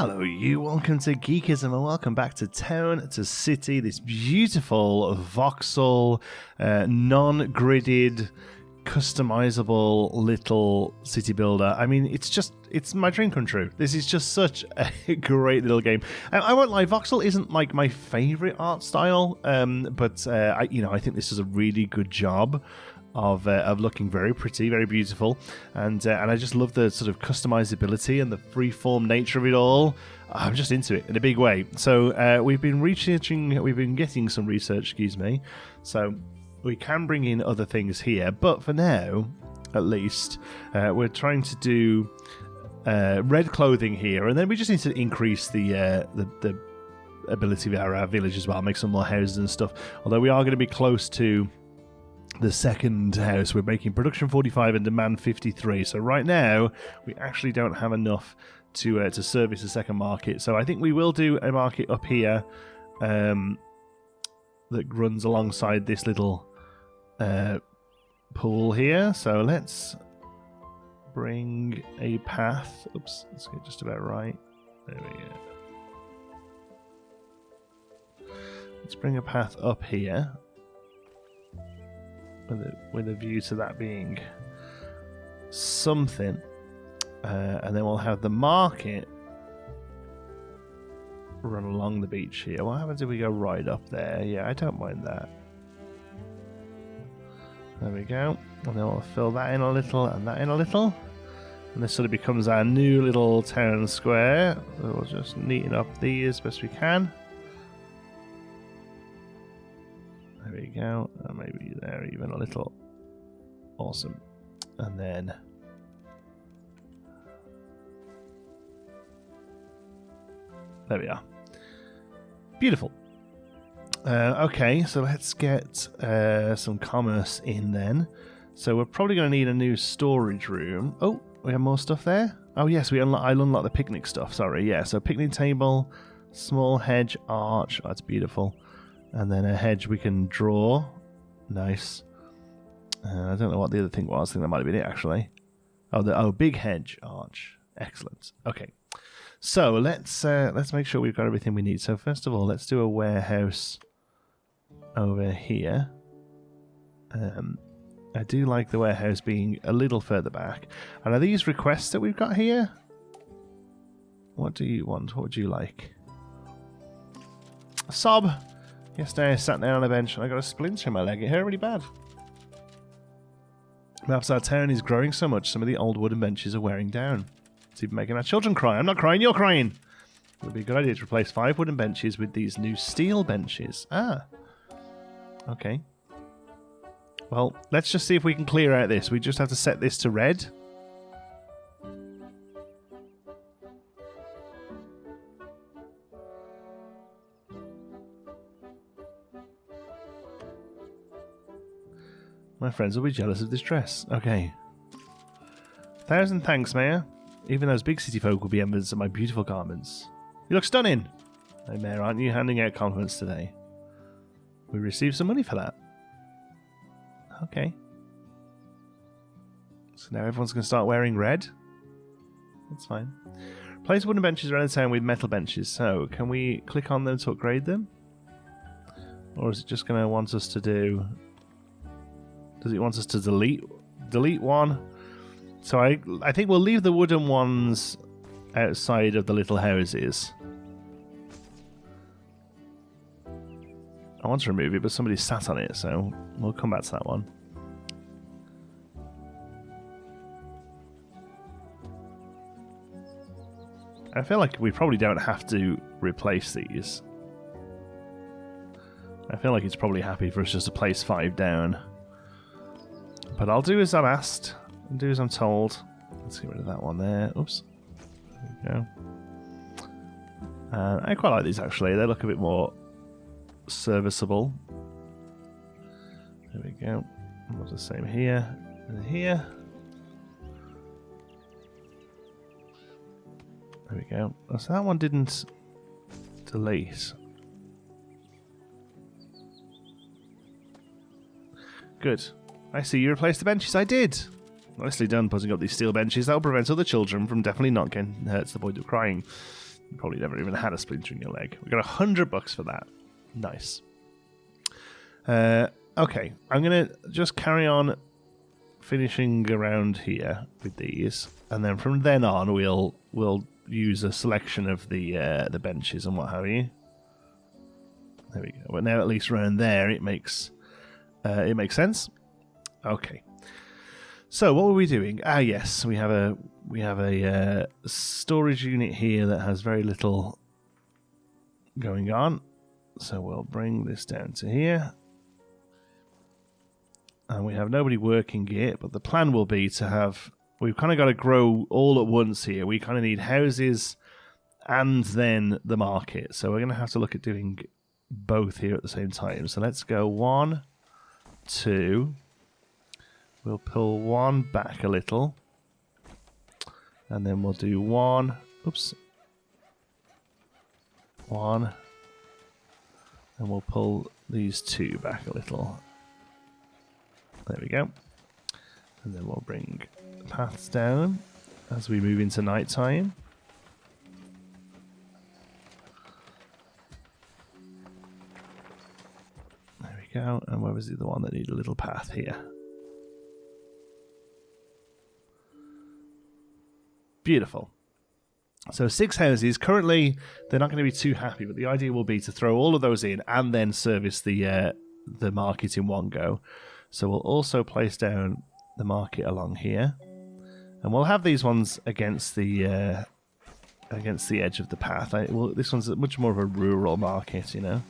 Hello you, welcome to Geekism and welcome back to Town to City, this beautiful voxel, non-gridded, customizable little city builder. I mean, it's my dream come true. This is just such a great little game. I won't lie, voxel isn't like my favorite art style, but I think this is a really good job of looking very pretty, very beautiful, and I just love the sort of customizability and the freeform nature of it all. I'm just into it in a big way. So we've been getting some research, so we can bring in other things here, but for now, at least, we're trying to do red clothing here, and then we just need to increase the ability of our village as well, make some more houses and stuff. Although we are going to be close to the second house. We're making production 45 and demand 53. So right now, we actually don't have enough to service the second market. So I think we will do a market up here that runs alongside this little pool here. So let's bring a path. Oops, let's get just about right. There we go. Let's bring a path up here, with a view to that being something, and then we'll have the market run along the beach here. What happens if we go right up there? Yeah, I don't mind that. There we go, and then we'll fill that in a little and that in a little, and this sort of becomes our new little town square. We'll just neaten up these as best we can. There we go, and maybe there even a little. Awesome. And then there we are. Beautiful. Okay, so let's get some commerce in then. So we're probably going to need a new storage room. Oh, we have more stuff there? Oh yes, I'll unlock the picnic stuff, sorry. Yeah, so picnic table, small hedge arch. Oh, that's beautiful. And then a hedge we can draw. Nice. I don't know what the other thing was. I think that might have been it, actually. Oh, big hedge arch. Excellent. Okay. So let's make sure we've got everything we need. So first of all, let's do a warehouse over here. I do like the warehouse being a little further back. And are these requests that we've got here? What do you want? What would you like? Sob. Yesterday I sat down on a bench and I got a splinter in my leg. It hurt really bad. Perhaps our town is growing so much, some of the old wooden benches are wearing down. It's even making our children cry. I'm not crying, you're crying! It would be a good idea to replace 5 wooden benches with these new steel benches. Ah. Okay. Well, let's just see if we can clear out this. We just have to set this to red. My friends will be jealous of this dress. Okay. 1,000 thanks, Mayor. Even those big city folk will be envious of my beautiful garments. You look stunning! Hey, Mayor, aren't you handing out compliments today? We received some money for that. Okay. So now everyone's going to start wearing red? That's fine. Place wooden benches around the town with metal benches. So, can we click on them to upgrade them? Or is it just going to want us to do... Does it want us to delete one? So I think we'll leave the wooden ones outside of the little houses. I want to remove it, but somebody sat on it, so we'll come back to that one. I feel like we probably don't have to replace these. I feel like it's probably happy for us just to place 5 down. But I'll do as I'm asked, and do as I'm told. Let's get rid of that one there. Oops. There we go. I quite like these, actually. They look a bit more serviceable. There we go. What's the same here and here. There we go. Oh, so that one didn't delete. Good. I see you replaced the benches. I did. Nicely done putting up these steel benches. That will prevent other children from definitely not getting hurt to the point of crying. You probably never even had a splinter in your leg. We got $100 for that. Nice. Okay, I'm going to just carry on finishing around here with these, and then from then on we'll use a selection of the benches and what have you. There we go. But now at least around there it makes sense. Okay. So what were we doing? Ah, yes, we have a storage unit here that has very little going on. So we'll bring this down to here. And we have nobody working here, but the plan will be to have... We've kind of got to grow all at once here. We kind of need houses and then the market. So we're going to have to look at doing both here at the same time. So let's go 1, 2. We'll pull 1 back a little. And then we'll do 1. Oops. 1. And we'll pull these 2 back a little. There we go. And then we'll bring the paths down as we move into night time. There we go. And where was the other one that needed a little path here? Beautiful. So 6 houses. Currently, they're not going to be too happy, but the idea will be to throw all of those in and then service the market in one go. So we'll also place down the market along here, and we'll have these ones against the edge of the path. This one's much more of a rural market, you know.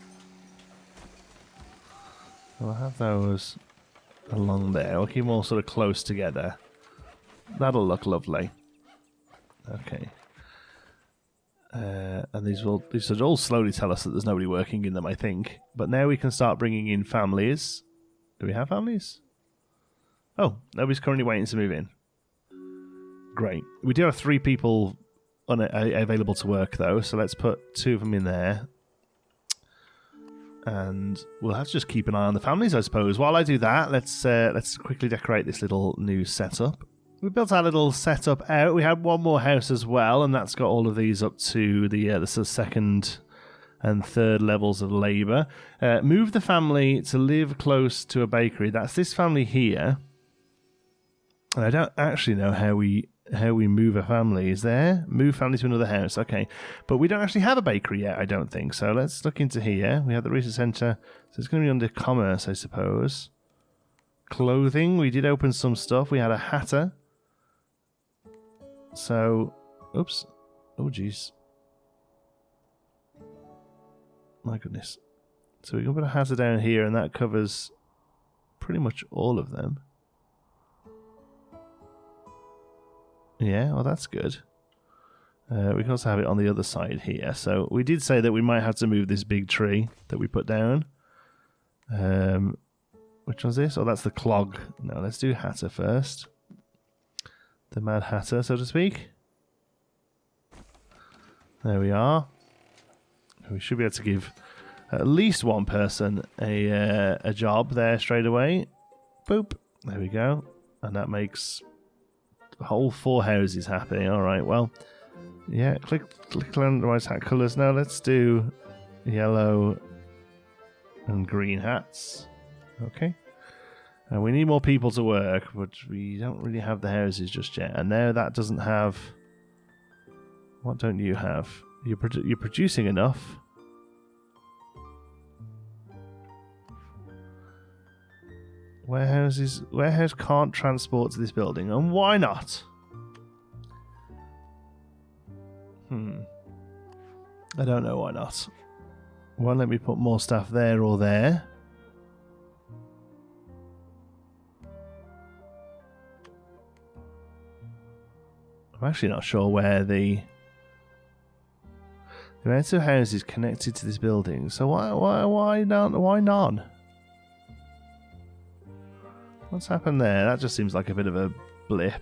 We'll have those along there. We'll keep them all sort of close together. That'll look lovely. Okay. And these should all slowly tell us that there's nobody working in them, I think. But now we can start bringing in families. Do we have families? Oh, nobody's currently waiting to move in. Great. We do have 3 people available to work, though, so let's put 2 of them in there. And we'll have to just keep an eye on the families, I suppose. While I do that, let's quickly decorate this little new setup. We built our little setup out. We had 1 more house as well, and that's got all of these up to the sort of 2nd and 3rd levels of labour. Move the family to live close to a bakery. That's this family here. And I don't actually know how we move a family. Is there? Move family to another house. Okay. But we don't actually have a bakery yet, I don't think. So let's look into here. We have the research centre. So it's going to be under commerce, I suppose. Clothing. We did open some stuff. We had a hatter. So, oops. Oh, jeez. My goodness. So we can put a hatter down here, and that covers pretty much all of them. Yeah, well, that's good. We can also have it on the other side here. So we did say that we might have to move this big tree that we put down. Which one's this? Oh, that's the clog. No, let's do hatter first. The Mad Hatter, so to speak. There we are. We should be able to give at least 1 person a job there straight away. Boop. There we go. And that makes the whole 4 houses happy. All right, well, yeah, click randomize hat colours. Now let's do yellow and green hats. Okay. And we need more people to work, but we don't really have the houses just yet. And now that doesn't have... What don't you have? You're producing enough. Warehouse can't transport to this building, and why not? I don't know why not. Why let me put more stuff there or there? I'm actually not sure where the amount of houses connected to this building. So why none? What's happened there? That just seems like a bit of a blip.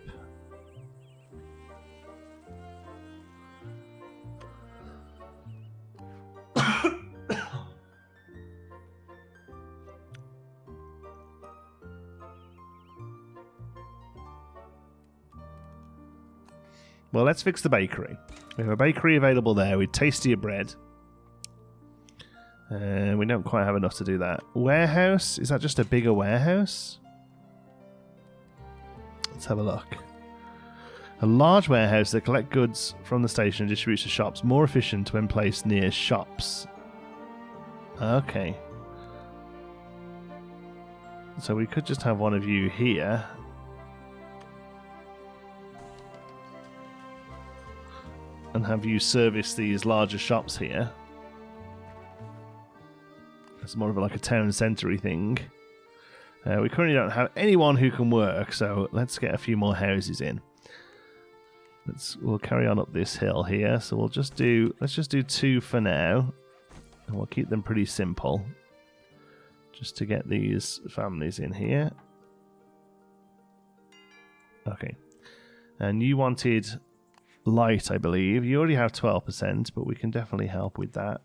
Well, let's fix the bakery. We have a bakery available there with tastier bread. We don't quite have enough to do that. Warehouse? Is that just a bigger warehouse? Let's have a look. A large warehouse that collects goods from the station and distributes to shops. More efficient when placed near shops. Okay. So we could just have one of you here. And have you service these larger shops here. It's more of like a town centre-y thing. We currently don't have anyone who can work, so let's get a few more houses in. We'll carry on up this hill here. So let's just do 2 for now, and we'll keep them pretty simple, just to get these families in here. Okay, and you wanted light, I believe. You already have 12%, but we can definitely help with that.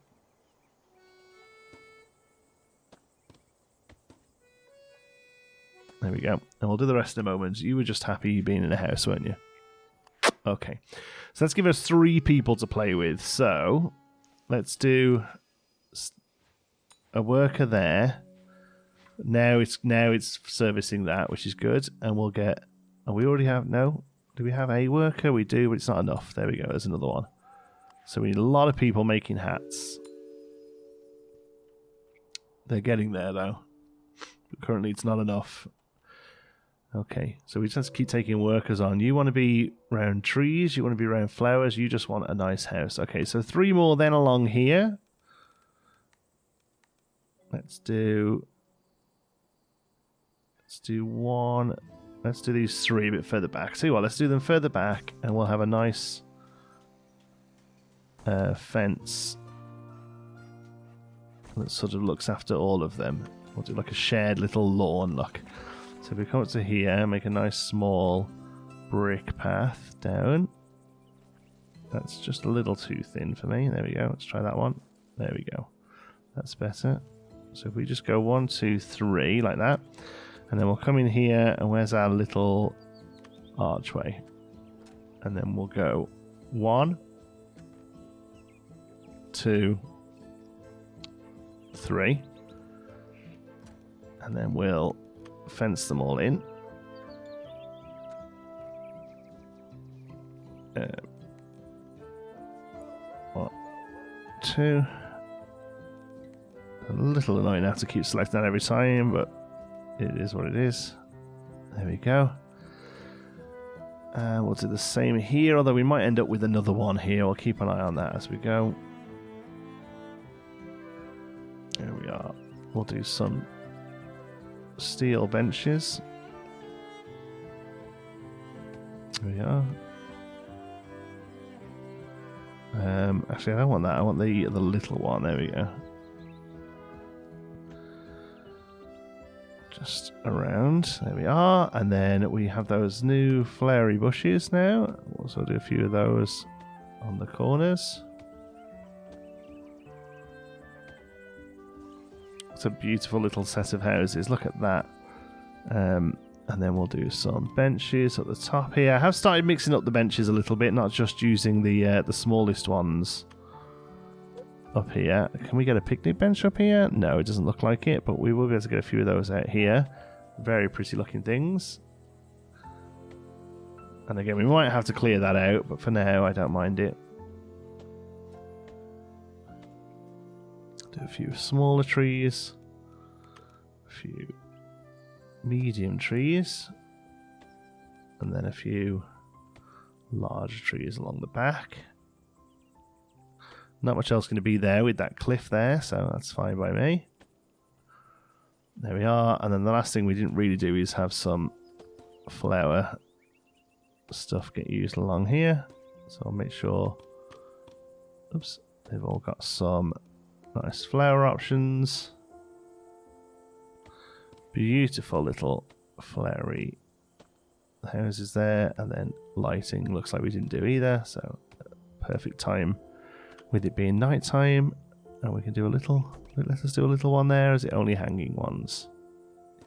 There we go. And we'll do the rest in a moment. You were just happy being in a house, weren't you? Okay. So let's give us 3 people to play with. So let's do a worker there. Now it's servicing that, which is good. And we'll get... Oh, we already have... No? Do we have a worker? We do, but it's not enough. There we go. There's another one. So we need a lot of people making hats. They're getting there, though. But currently, it's not enough. Okay, so we just keep taking workers on. You want to be around trees, you want to be around flowers, you just want a nice house. Okay, so 3 more then along here. Let's do 1. Let's do these 3 a bit further back. See what? Let's do them further back, and we'll have a nice fence that sort of looks after all of them. We'll do like a shared little lawn look. So if we come up to here, make a nice small brick path down. That's just a little too thin for me. There we go. Let's try that one. There we go. That's better. So if we just go 1, 2, 3 like that. And then we'll come in here, and where's our little archway? And then we'll go 1, 2, 3. And then we'll fence them all in. 1, 2. A little annoying now to keep selecting that every time, but it is what it is. There we go. We'll do the same here, although we might end up with another one here. We'll keep an eye on that as we go. There we are. We'll do some steel benches. There we are. Actually, I don't want that. I want the little one. There we go. Just around. There we are. And then we have those new flowery bushes now. We'll also do a few of those on the corners. It's a beautiful little set of houses. Look at that. And then we'll do some benches at the top here. I have started mixing up the benches a little bit, not just using the smallest ones up here. Can we get a picnic bench up here? No, it doesn't look like it, but we will be able to get a few of those out here. Very pretty looking things. And again, we might have to clear that out, but for now, I don't mind it. Do a few smaller trees. A few medium trees. And then a few larger trees along the back. Not much else going to be there with that cliff there, so that's fine by me. There we are. And then the last thing we didn't really do is have some flower stuff get used along here. So I'll make sure, oops, they've all got some nice flower options. Beautiful little flowery houses there. And then lighting looks like we didn't do either, so perfect time with it being night time. And we can do a little, let us do a little one there. Is it only hanging ones?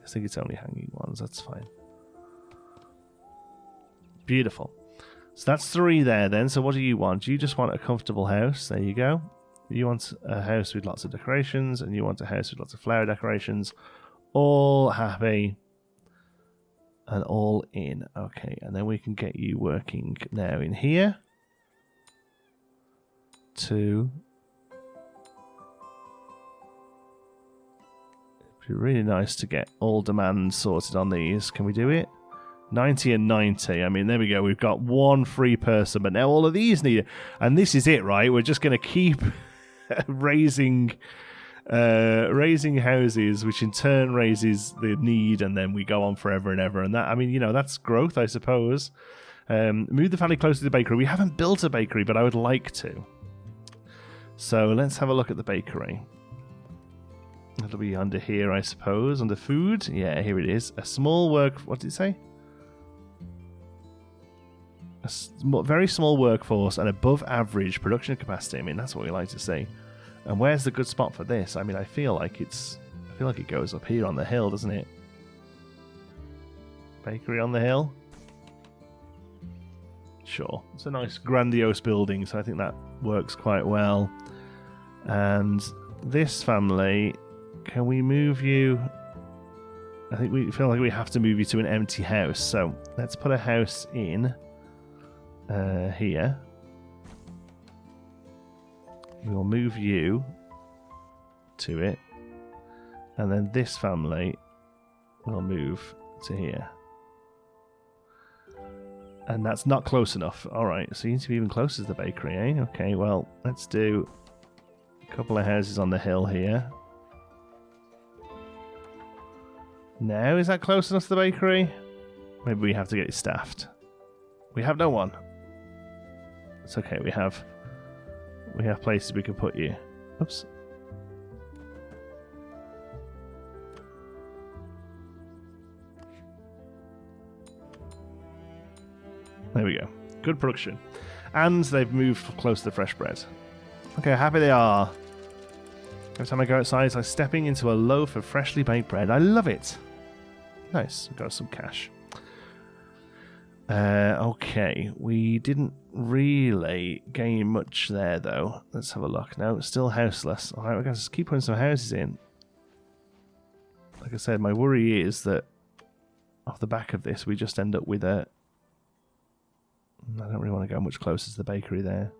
I think it's only hanging ones, that's fine. Beautiful. So that's 3 there then. So what do you want? You just want a comfortable house. There you go. You want a house with lots of decorations, and you want a house with lots of flower decorations. All happy and all in. Okay, and then we can get you working now in here. 2. It'd be really nice to get all demands sorted on these. Can we do it? 90 and 90. I mean, there we go. We've got 1 free person, but now all of these need it. And this is it, right? We're just going to keep raising houses, which in turn raises the need, and then we go on forever and ever. And that, I mean, you know, that's growth, I suppose. Move the family closer to the bakery. We haven't built a bakery, but I would like to. So let's have a look at the bakery. It'll be under here, I suppose. Under food. Yeah, here it is. A small what did it say? Very small workforce and above average production capacity. I mean, that's what we like to see. And where's the good spot for this? I mean, I feel like it goes up here on the hill, doesn't it? Bakery on the hill? Sure. It's a nice grandiose building, so I think that works quite well. And this family, can we move you? I think we feel like we have to move you to an empty house. So let's put a house in here. We'll move you to it. And then this family will move to here. And that's not close enough. Alright, so you need to be even closer to the bakery, eh? Okay, well, let's do a couple of houses on the hill here. Now, is that close enough to the bakery? Maybe we have to get it staffed. We have no one. It's okay, we have places we can put you. Oops. There we go. Good production. And they've moved close to the fresh bread. Okay, how happy they are. Every time I go outside, it's like stepping into a loaf of freshly baked bread. I love it. Nice. We've got some cash. Okay. We didn't really gain much there, though. Let's have a look. No, it's still houseless. All right, we're going to keep putting some houses in. Like I said, my worry is that off the back of this, we just end up with a... I don't really want to go much closer to the bakery there.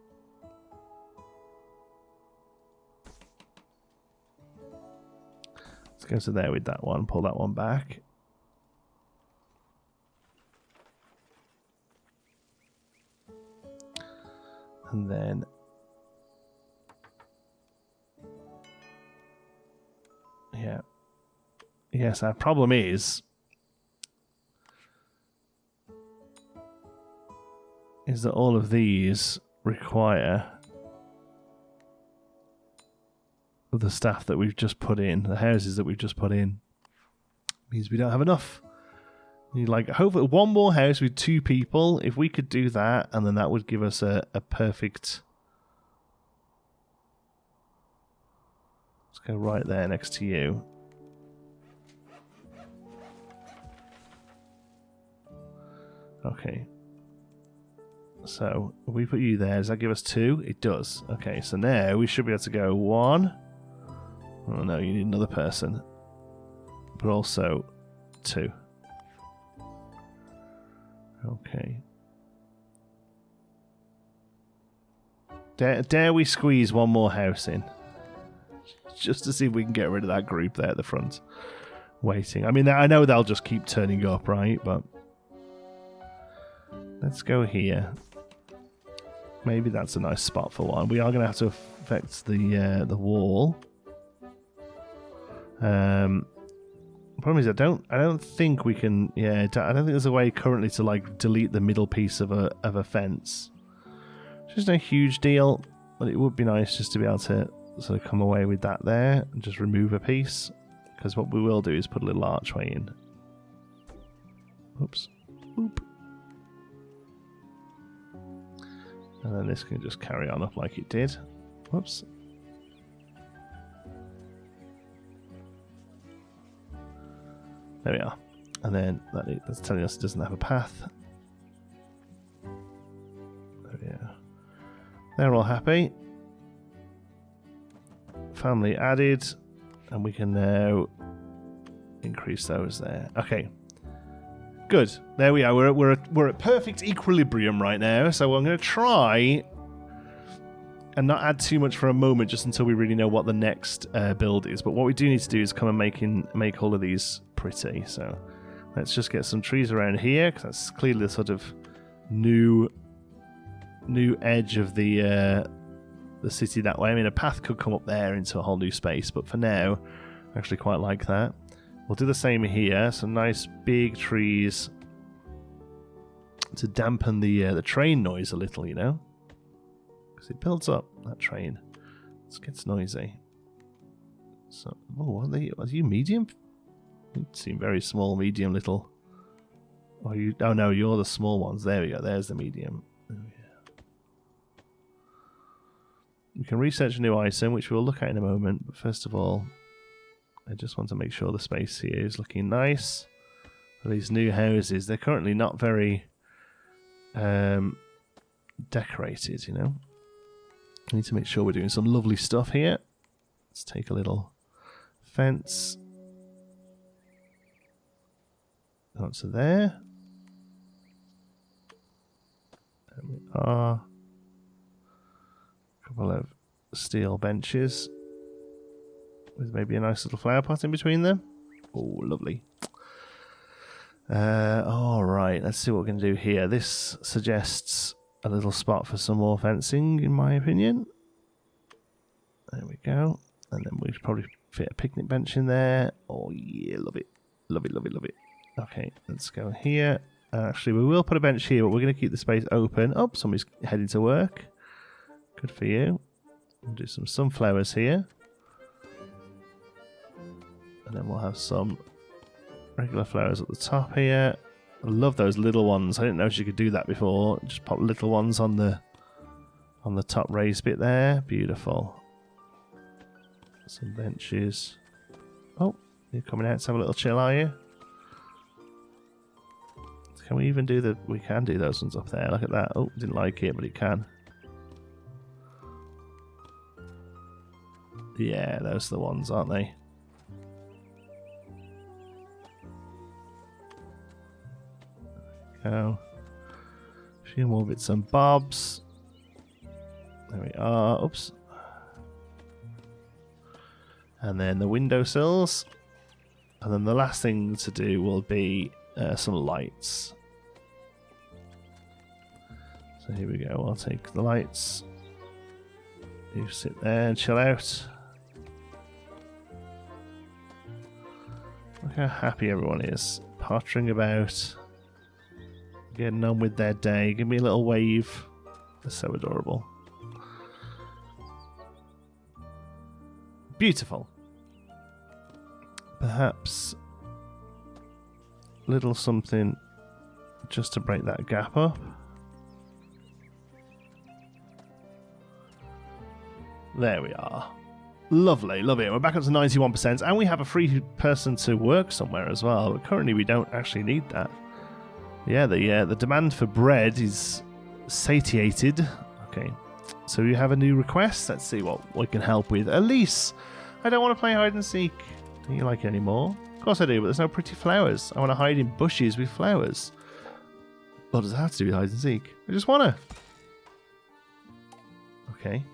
Let's go to there with that one. Pull that one back. And then... yeah. Yes, our problem is that all of these require the staff that we've just put in, the houses that we've just put in. Means we don't have enough. You like, hopefully one more house with 2 people. If we could do that, and then that would give us a perfect... Let's go right there next to you. Okay. So, if we put you there, does that give us 2? It does. Okay, so now we should be able to go 1. Oh no, you need another person. But also 2. Okay. Dare we squeeze one more house in? Just to see if we can get rid of that group there at the front. Waiting. I mean, I know they'll just keep turning up, right? But let's go here. Maybe that's a nice spot for one. We are going to have to affect the wall. Problem is, I don't think we can. Yeah, I don't think there's a way currently to like delete the middle piece of a fence. Just no huge deal, but it would be nice just to be able to sort of come away with that there and just remove a piece. Because what we will do is put a little archway in. Oops. Oop. And then this can just carry on up like it did. Whoops. There we are. And then that's telling us it doesn't have a path. They're all happy. Family added. And we can now increase those there. Okay. Good. There we are. We're at perfect equilibrium right now. So I'm going to try and not add too much for a moment, just until we really know what the next build is. But what we do need to do is come and make all of these pretty. So let's just get some trees around here, because that's clearly the sort of new edge of the city that way. I mean, a path could come up there into a whole new space, but for now, I actually quite like that. We'll do the same here. Some nice big trees to dampen the train noise a little, you know, because it builds up, that train. It gets noisy. So, oh, are you medium? You seem very small, medium, little. Oh, oh no, you're the small ones. There we go. There's the medium. Oh, yeah. We can research a new item, which we'll look at in a moment. But first of all, I just want to make sure the space here is looking nice. For these new houses, they're currently not very decorated, you know. I need to make sure we're doing some lovely stuff here. Let's take a little fence onto there. There we are. A couple of steel benches with maybe a nice little flower pot in between them. Oh, lovely. Alright, let's see what we can do here. This suggests a little spot for some more fencing, in my opinion. There we go. And then we could probably fit a picnic bench in there. Oh yeah, love it. Love it, love it, love it. Okay, let's go here. Actually, we will put a bench here, but we're going to keep the space open. Oh, somebody's heading to work. Good for you. We'll do some sunflowers here. And then we'll have some regular flowers at the top here. I love those little ones. I didn't know you could do that before. Just pop little ones on the top raised bit there. Beautiful. Some benches. Oh, you're coming out to have a little chill, are you? Can we even do we can do those ones up there. Look at that. Oh, didn't like it, but it can. Yeah, those are the ones, aren't they? Go. A few more bits and bobs. There we are. Oops. And then the windowsills. And then the last thing to do will be some lights. So here we go. I'll take the lights. You sit there and chill out. Look how happy everyone is. Pottering about. Getting on with their day. Give me a little wave. They're so adorable. Beautiful. Perhaps a little something just to break that gap up. There we are. Lovely, love it. We're back up to 91%, and we have a free person to work somewhere as well. But currently, we don't actually need that. Yeah, the demand for bread is satiated. Okay, so you have a new request. Let's see what we can help with. Elise, I don't want to play hide and seek. Don't you like it anymore? Of course I do, but there's no pretty flowers. I want to hide in bushes with flowers. What does that have to do with hide and seek? I just want to. Okay.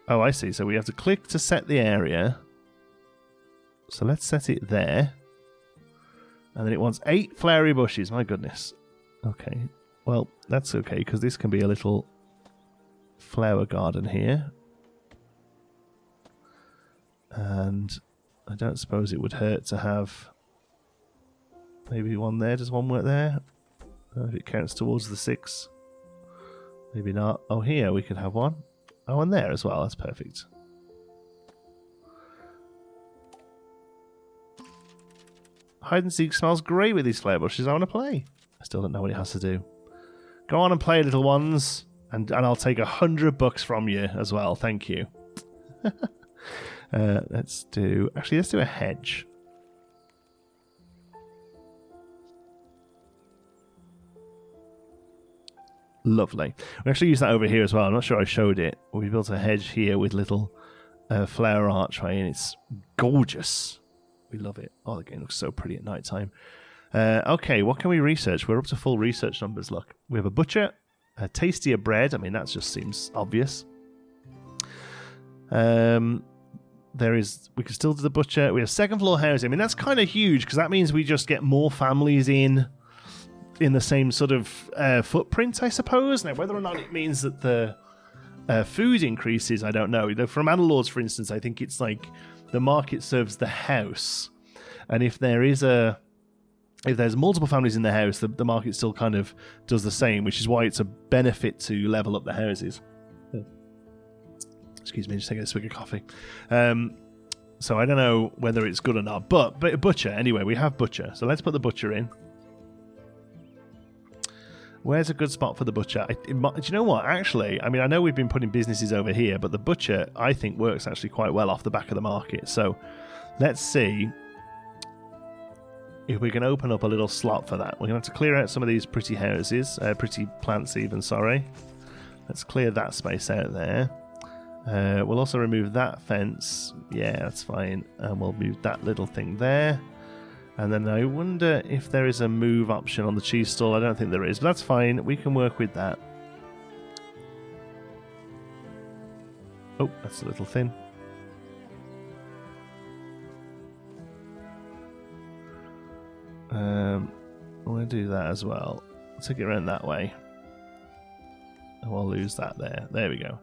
Oh, I see. So we have to click to set the area. So let's set it there. And then it wants 8 flowery bushes. My goodness. Okay. Well, that's okay, because this can be a little flower garden here. And I don't suppose it would hurt to have maybe one there. Does one work there? If it counts towards the 6. Maybe not. Oh, here we could have one. Oh, and there as well. That's perfect. Hide and seek smells great with these flower bushes. I want to play. I still don't know what it has to do. Go on and play, little ones, and I'll take $100 from you as well. Thank you. Let's do a hedge. Lovely. We actually use that over here as well. I'm not sure I showed it. We built a hedge here with little flower archway, and it's gorgeous. We love it. Oh, the game looks so pretty at night time. Okay, what can we research? We're up to full research numbers. Look, we have a butcher, a tastier bread. I mean, that just seems obvious. We can still do the butcher. We have second floor housing. I mean, that's kind of huge because that means we just get more families in the same sort of footprint, I suppose. Now, whether or not it means that the food increases, I don't know. From Analords, for instance, I think it's like the market serves the house, and if there's multiple families in the house, the market still kind of does the same, which is why it's a benefit to level up the houses. Excuse me, just taking a swig of coffee. So I don't know whether it's good or not, but butcher, anyway, we have butcher. So let's put the butcher in. Where's a good spot for the butcher? Do you know what? Actually, I mean, I know we've been putting businesses over here, but the butcher, I think, works actually quite well off the back of the market. So let's see if we can open up a little slot for that. We're going to have to clear out some of these pretty houses, pretty plants even, sorry. Let's clear that space out there. We'll also remove that fence. Yeah, that's fine. And we'll move that little thing there. And then I wonder if there is a move option on the cheese stall. I don't think there is, but that's fine. We can work with that. Oh, that's a little thin. I'm going to do that as well. Take it around that way. And we'll lose that there. There we go.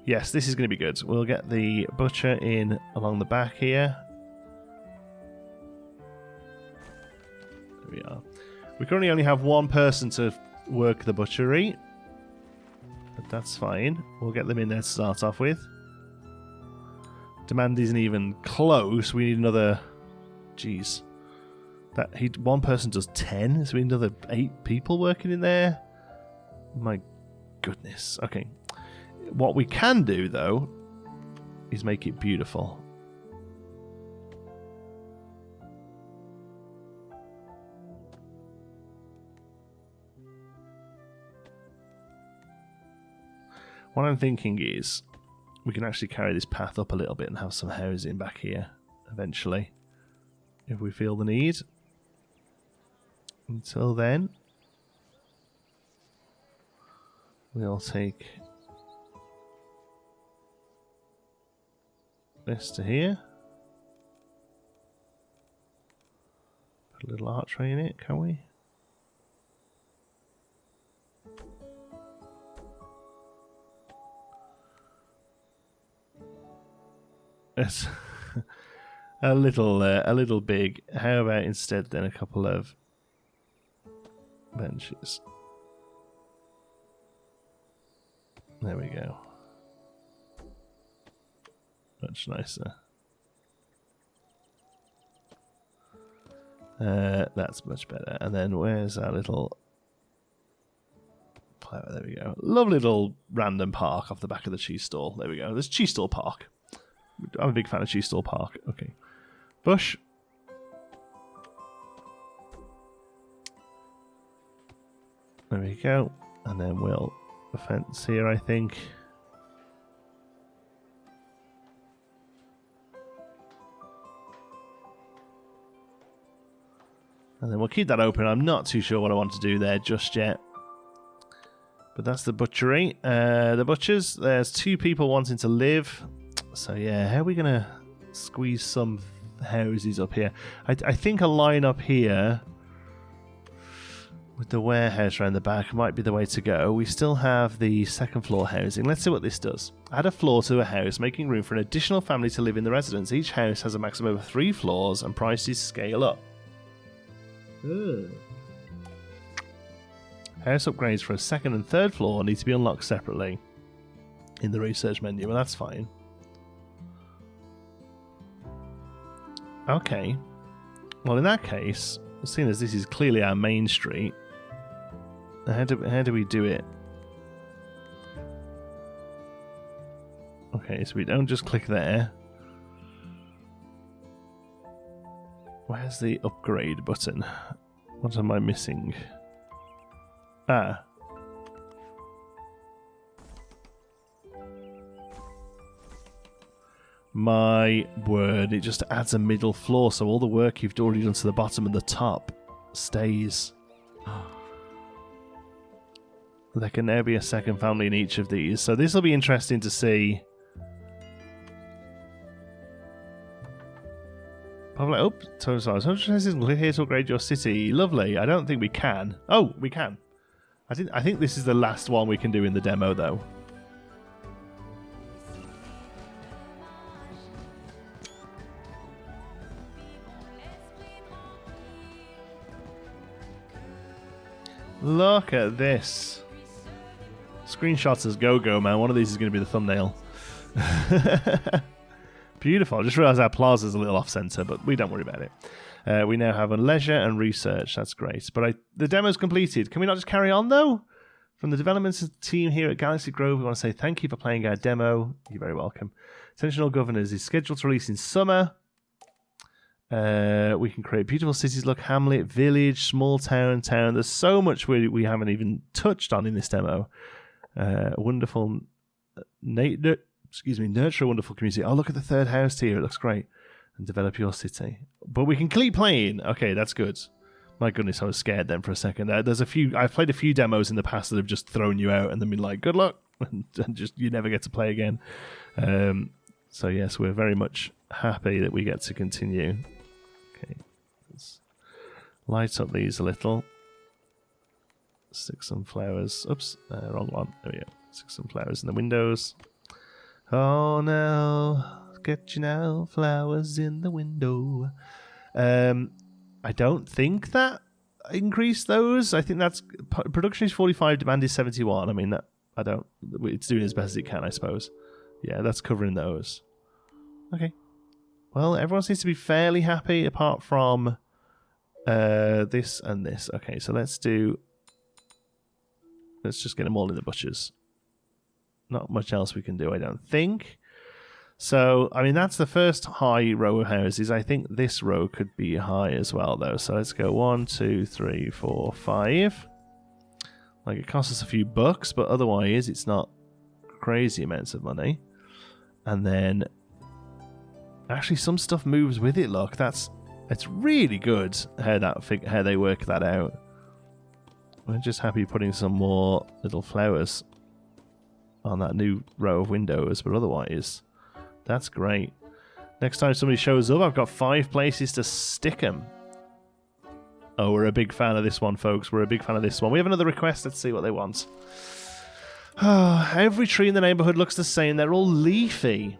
Yes, this is going to be good. We'll get the butcher in along the back here. There we are. We currently only have one person to work the butchery, but that's fine. We'll get them in there to start off with. Demand isn't even close. We need another... Jeez. One person does 10, so we need another 8 people working in there. My goodness. Okay. What we can do, though, is make it beautiful. What I'm thinking is we can actually carry this path up a little bit and have some housing back here eventually, if we feel the need. Until then, we'll take this to here. Put a little archway in it, can we? It's a little big. How about instead then a couple of benches? There we go. Much nicer. That's much better. And then where's our little... There we go. Lovely little random park off the back of the cheese stall. There we go. There's Cheese Stall Park. I'm a big fan of Cheese Stall Park. Okay. Bush. There we go. And then we'll a fence here, I think. And then we'll keep that open. I'm not too sure what I want to do there just yet. But that's the butchery. The butchers, there's 2 people wanting to live. So yeah, how are we going to squeeze some houses up here? I think a line up here with the warehouse around the back might be the way to go. We still have the second floor housing. Let's see what this does. Add a floor to a house, making room for an additional family to live in the residence. Each house has a maximum of 3 floors and prices scale up. Ooh. House upgrades for a second and third floor need to be unlocked separately in the research menu, but that's fine. Okay. Well, in that case, seeing as this is clearly our main street, how do we do it? Okay, so we don't just click there. Where's the upgrade button? What am I missing? Ah. My word, it just adds a middle floor, so all the work you've already done to the bottom and the top stays. There can now be a second family in each of these, so this will be interesting to see. Probably, oh, so sorry. Here to upgrade your city. Lovely. I don't think we can. Oh, we can. I think this is the last one we can do in the demo, though. Look at this. Screenshots as go-go, man. One of these is going to be the thumbnail. Beautiful. I just realised our plaza's a little off-centre, but we don't worry about it. We now have a leisure and research. That's great. But the demo's completed. Can we not just carry on, though? From the development team here at Galaxy Grove, we want to say thank you for playing our demo. You're very welcome. Attention Governors is scheduled to release in summer. We can create beautiful cities. Look, hamlet, village, small town. There's so much we haven't even touched on in this demo. Wonderful... nurture a wonderful community. Oh, look at the third house here. It looks great. And develop your city. But we can keep playing. Okay, that's good. My goodness, I was scared then for a second. I've played a few demos in the past that have just thrown you out and then been like, good luck. And just you never get to play again. So yes, we're very much happy that we get to continue. Okay. Let's light up these a little. Stick some flowers. Oops, wrong one. There we go. Stick some flowers in the windows. Oh no, get you now, flowers in the window. I don't think that increased those. I think that's production is 45, demand is 71. I mean that it's doing as best as it can, I suppose. Yeah, that's covering those. Okay. Well, everyone seems to be fairly happy apart from this and this. Okay, so let's just get them all in the butchers. Not much else we can do, I don't think. So, I mean, that's the first high row of houses. I think this row could be high as well, though. So let's go 1, 2, 3, 4, 5. Like, it costs us a few bucks, but otherwise it's not crazy amounts of money. And then, actually, some stuff moves with it. Look, it's really good how they work that out. We're just happy putting some more little flowers on that new row of windows, but otherwise, that's great. Next time somebody shows up, I've got 5 places to stick them. Oh, we're a big fan of this one, folks. We're a big fan of this one. We have another request. Let's see what they want. Every tree in the neighbourhood looks the same. They're all leafy.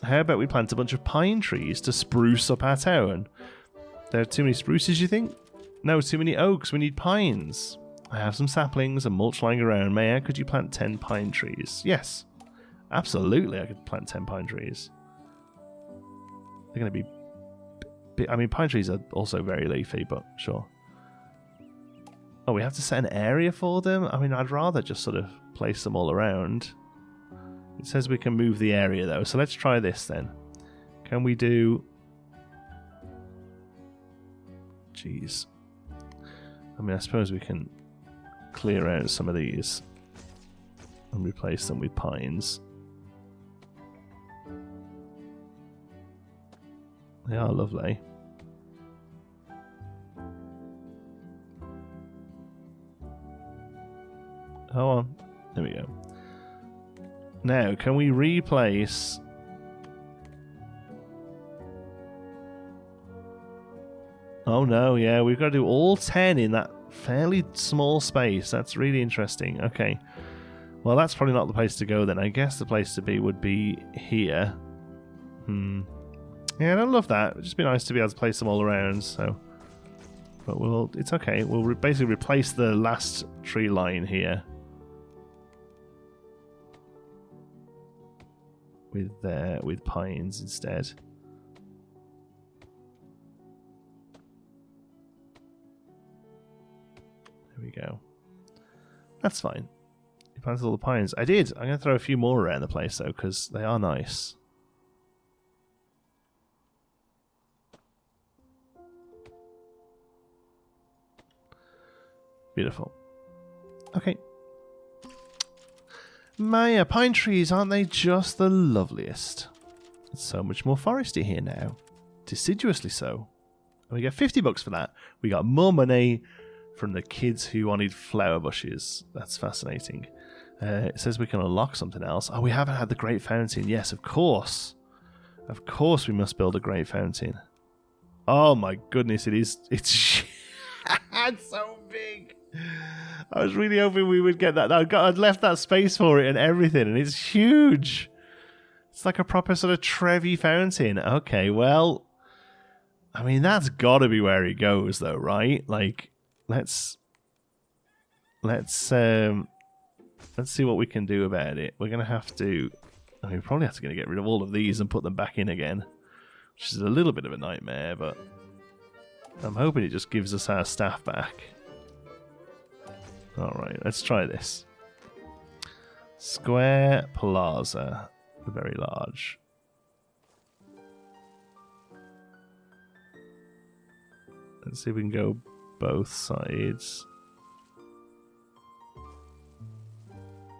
How about we plant a bunch of pine trees to spruce up our town? There are too many spruces, you think? No, too many oaks. We need pines. I have some saplings and mulch lying around. Could you plant 10 pine trees? Yes. Absolutely, I could plant 10 pine trees. They're going to be... I mean, pine trees are also very leafy, but sure. Oh, we have to set an area for them? I mean, I'd rather just sort of place them all around. It says we can move the area, though, so let's try this then. Can we do... Jeez. I mean, I suppose we can clear out some of these and replace them with pines. They are lovely. Hold on. There we go. Now, can we replace... Oh no, yeah, we've got to do all 10 in that fairly small space. That's really interesting. Okay. Well, that's probably not the place to go then. I guess the place to be would be here. Yeah, I don't love that. It'd just be nice to be able to place them all around, so... But it's okay. We'll basically replace the last tree line here with pines instead. There we go. That's fine. You planted all the pines. I did. I'm going to throw a few more around the place, though, because they are nice. Beautiful. Okay. Maya, pine trees, aren't they just the loveliest? It's so much more foresty here now. Deciduously so. And we get 50 bucks for that. We got more money from the kids who wanted flower bushes. That's fascinating. It says we can unlock something else. Oh, we haven't had the Great Fountain. Yes, of course. Of course we must build a Great Fountain. Oh my goodness, it is. It's so big. I was really hoping we would get that. I'd left that space for it and everything, and it's huge. It's like a proper sort of Trevi fountain. Okay, well, I mean, that's got to be where it goes, though, right? Like, let's see what we can do about it. We're gonna have to. I mean, we probably have to get rid of all of these and put them back in again, which is a little bit of a nightmare. But I'm hoping it just gives us our staff back. All right, let's try this. Square plaza, very large. Let's see if we can go both sides.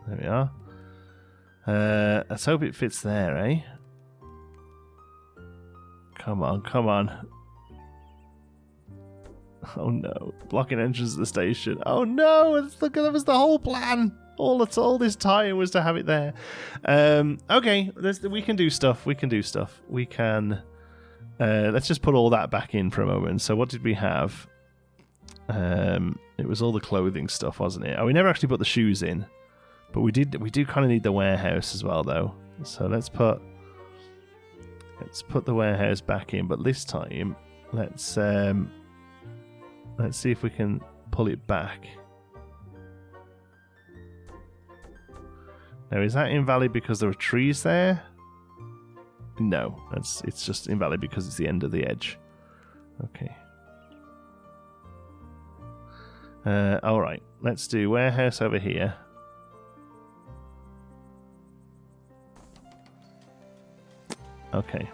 There we are. Let's hope it fits there, eh? Come on, come on. Oh no, blocking entrance to the station. Oh no, that was the whole plan. All this time was to have it there. Okay, we can do stuff. We can. Let's just put all that back in for a moment. So what did we have? It was all the clothing stuff, wasn't it? Oh, we never actually put the shoes in, but we do kind of need the warehouse as well, though. So let's put the warehouse back in, but this time let's see if we can pull it back. Now, is that invalid because there are trees there? No, it's just invalid because it's the end of the edge. Okay. All right, let's do warehouse over here. Okay,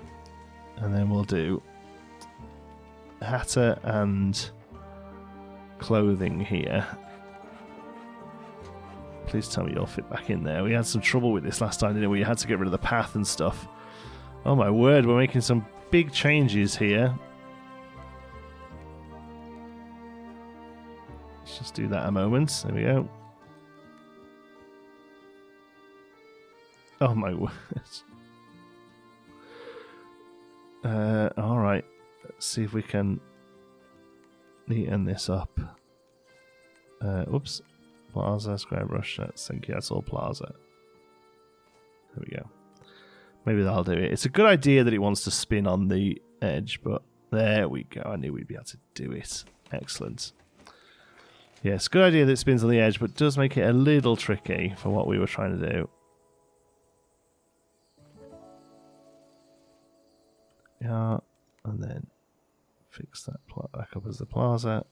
and then we'll do Hatter and clothing here. Please tell me you'll fit back in there. We had some trouble with this last time, didn't we? You had to get rid of the path and stuff. Oh my word, we're making some big changes here. Let's just do that a moment. There we go. Oh my word. Alright. Let's see if we can neaten this up. Oops. Plaza, square brush. Thank you. That's all plaza. There we go. Maybe that'll do it. It's a good idea that it wants to spin on the edge, but there we go. I knew we'd be able to do it. Excellent. Yeah, it's a good idea that it spins on the edge, but it does make it a little tricky for what we were trying to do. Yeah, and then fix that back up as the plaza.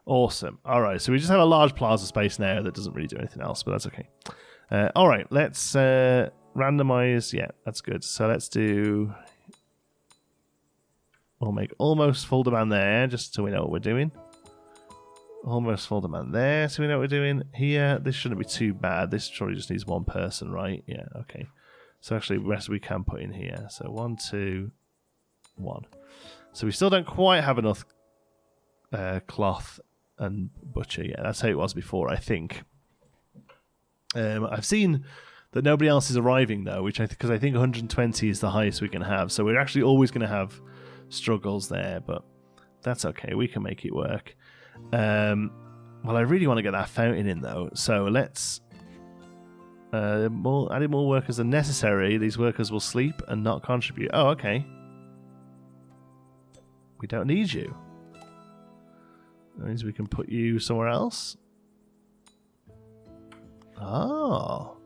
Awesome. All right, so we just have a large plaza space now that doesn't really do anything else, but that's okay. All right, let's randomize. Yeah, that's good. So let's do... We'll make almost full demand there, just so we know what we're doing. Almost full demand there, so we know what we're doing. Here, this shouldn't be too bad. This probably just needs one person, right? Yeah, okay. So actually, the rest we can put in here. So 1, 2, 1. So we still don't quite have enough cloth and butcher. Yeah, that's how it was before, I think. I've seen that nobody else is arriving though, which because I think 120 is the highest we can have. So we're actually always going to have struggles there, but that's okay. We can make it work. Well, I really want to get that fountain in though. So let's adding more workers than necessary. These workers will sleep and not contribute. Oh, okay. We don't need you. That means we can put you somewhere else. Oh.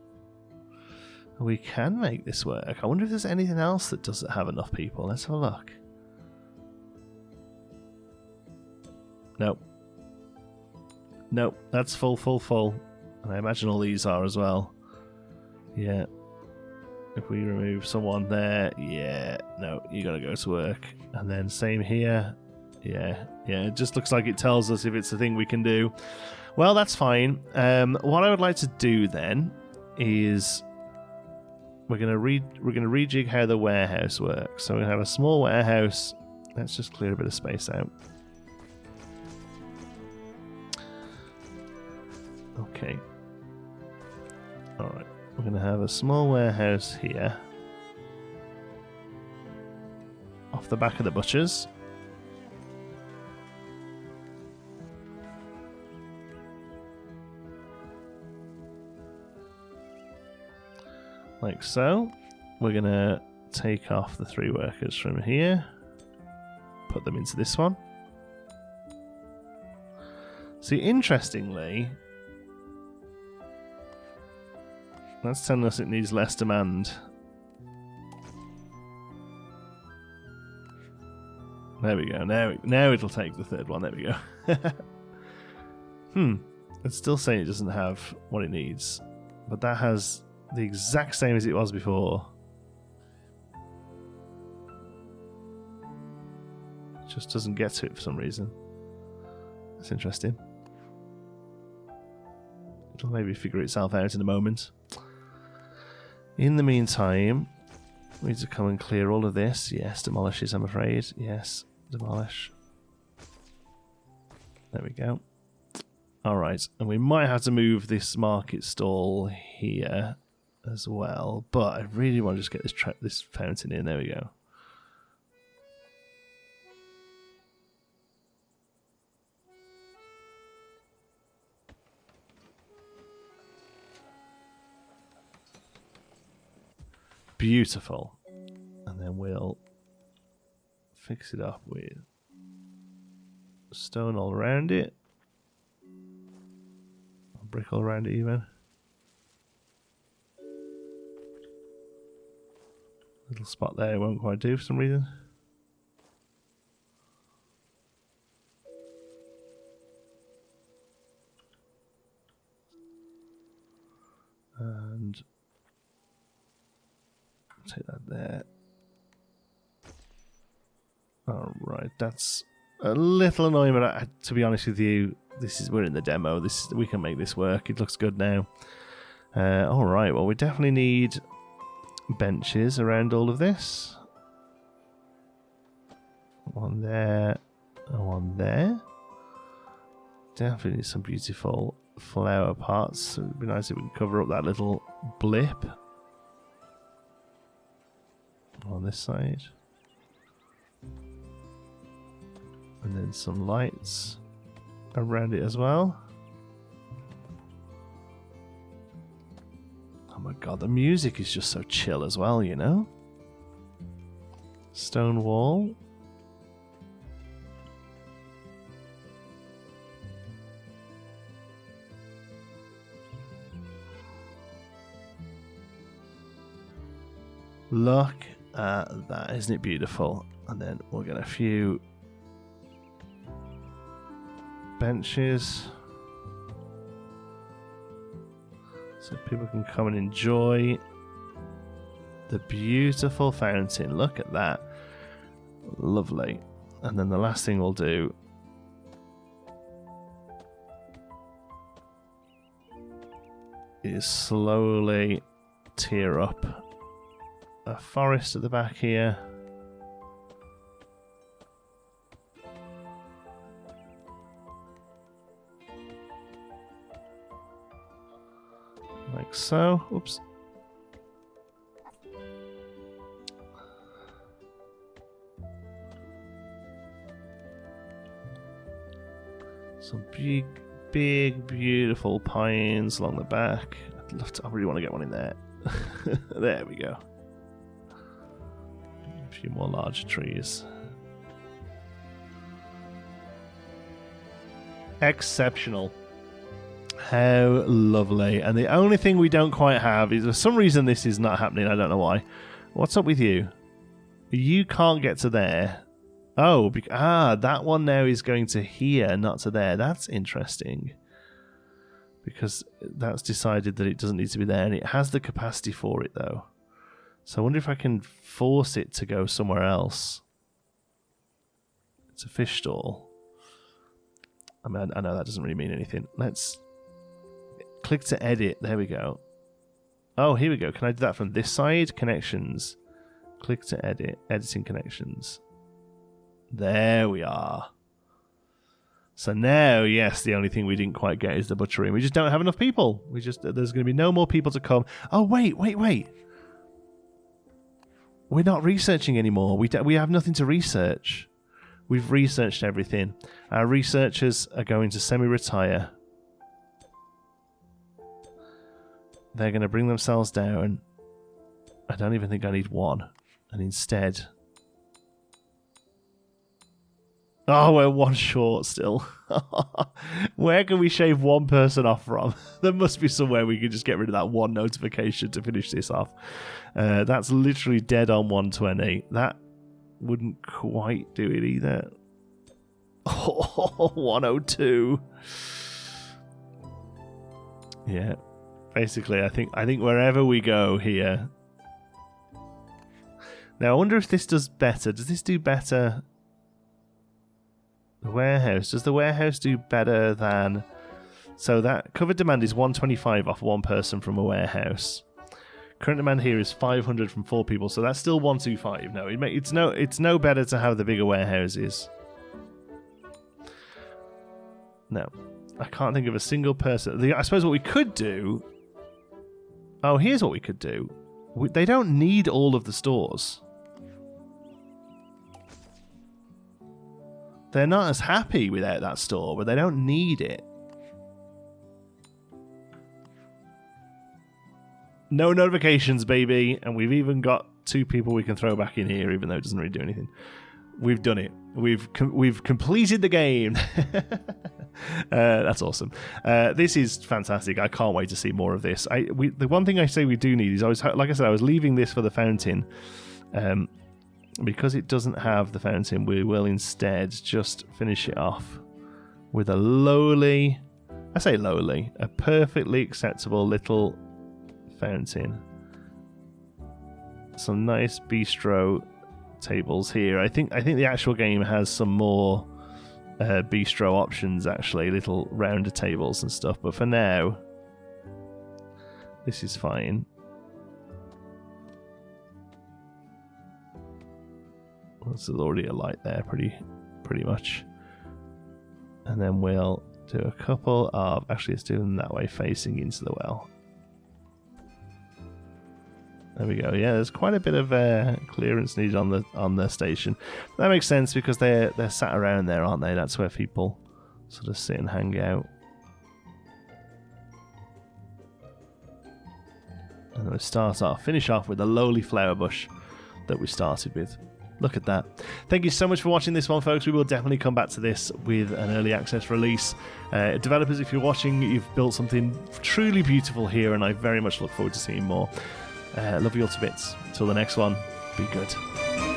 We can make this work. I wonder if there's anything else that doesn't have enough people. Let's have a look. Nope. Nope. That's full. And I imagine all these are as well. Yeah. If we remove someone there, yeah. No, you gotta go to work. And then same here. Yeah, it just looks like it tells us if it's a thing we can do. Well, that's fine. What I would like to do then is we're gonna rejig how the warehouse works. So we have a small warehouse. Let's just clear a bit of space out. Okay. All right. We're gonna have a small warehouse here, off the back of the butchers. Like so. We're going to take off the 3 workers from here, put them into this one. See, interestingly, that's telling us it needs less demand. There we go. Now it'll take the 3rd one. There we go. It's still saying it doesn't have what it needs, but that has the exact same as it was before. It just doesn't get to it for some reason. That's interesting. It'll maybe figure itself out in a moment. In the meantime, we need to come and clear all of this. Yes, demolishes, I'm afraid. Yes, demolish. There we go. Alright, and we might have to move this market stall here as well, but I really want to just get this fountain in. There we go. Beautiful. And then we'll fix it up with stone all around it. Brick all around it even. Little spot there won't quite do for some reason. And take that there. Alright, that's a little annoying, but to be honest with you, we're in the demo. We can make this work. It looks good now. Alright, well we definitely need benches around all of this. One there, one there. Definitely some beautiful flower pots. So it'd be nice if we could cover up that little blip on this side. And then some lights around it as well. Oh my god, the music is just so chill as well, you know? Stone wall. Look at that, isn't it beautiful? And then we'll get a few benches so people can come and enjoy the beautiful fountain. Look at that. Lovely. And then the last thing we'll do is slowly tear up a forest at the back here. Like so. Oops. Some big, beautiful pines along the back. I really want to get one in there. There we go. A few more large trees. Exceptional. How lovely. And the only thing we don't quite have is, for some reason this is not happening, I don't know why. What's up with you? You can't get to there. Oh, that one now is going to here, not to there. That's interesting. Because that's decided that it doesn't need to be there, and it has the capacity for it though. So I wonder if I can force it to go somewhere else. It's a fish stall. I mean, I know that doesn't really mean anything. Let's click to edit. There we go. Oh, here we go. Can I do that from this side? Connections. Click to edit. Editing connections. There we are. So now, yes, the only thing we didn't quite get is the butchery. We just don't have enough people. There's going to be no more people to come. Oh, wait. We're not researching anymore. We have nothing to research. We've researched everything. Our researchers are going to semi-retire. They're going to bring themselves down. I don't even think I need one. And instead... Oh, we're one short still. Where can we shave one person off from? There must be somewhere we can just get rid of that one notification to finish this off. That's literally dead on 120. That wouldn't quite do it either. Oh, 102. Yeah. Basically, I think wherever we go here. Now, I wonder if this does better. Does this do better? The warehouse. Does the warehouse do better than... So that covered demand is 125 off one person from a warehouse. Current demand here is 500 from 4 people, so that's still 125. No, it's no better to have the bigger warehouses. No. I can't think of a single person. I suppose what we could do... Oh, here's what we could do. They don't need all of the stores. They're not as happy without that store, but they don't need it. No notifications, baby. And we've even got 2 people we can throw back in here, even though it doesn't really do anything. We've done it. We've completed the game. That's awesome. This is fantastic. I can't wait to see more of this. The one thing I say we do need is, like I said, I was leaving this for the fountain. Because it doesn't have the fountain, we will instead just finish it off with a lowly, I say lowly, a perfectly acceptable little fountain. Some nice bistro tables here. I think the actual game has some more bistro options, actually, little rounder tables and stuff, but for now this is fine. Well, there's already a light there, pretty much. And then we'll do a couple of... Actually, let's do them that way, facing into the well. There we go. Yeah, there's quite a bit of clearance needed on the station. That makes sense because they're sat around there, aren't they? That's where people sort of sit and hang out. And then we finish off with a lowly flower bush that we started with. Look at that. Thank you so much for watching this one, folks. We will definitely come back to this with an early access release. Developers, if you're watching, you've built something truly beautiful here, and I very much look forward to seeing more. Love you all to bits. Until the next one, be good.